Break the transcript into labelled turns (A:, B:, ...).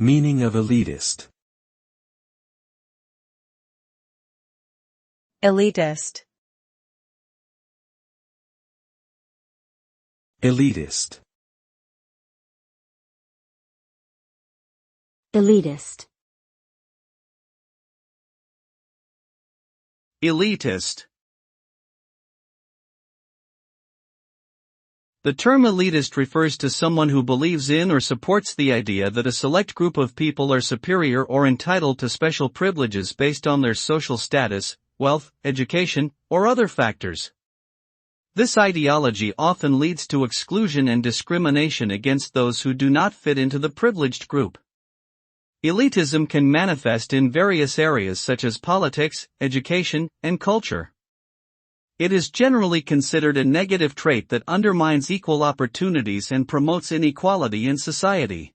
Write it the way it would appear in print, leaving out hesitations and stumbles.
A: Meaning of elitist.
B: Elitist.
A: Elitist.
C: Elitist.
D: Elitist. The term elitist refers to someone who believes in or supports the idea that a select group of people are superior or entitled to special privileges based on their social status, wealth, education, or other factors. This ideology often leads to exclusion and discrimination against those who do not fit into the privileged group. Elitism can manifest in various areas such as politics, education, and culture. It is generally considered a negative trait that undermines equal opportunities and promotes inequality in society.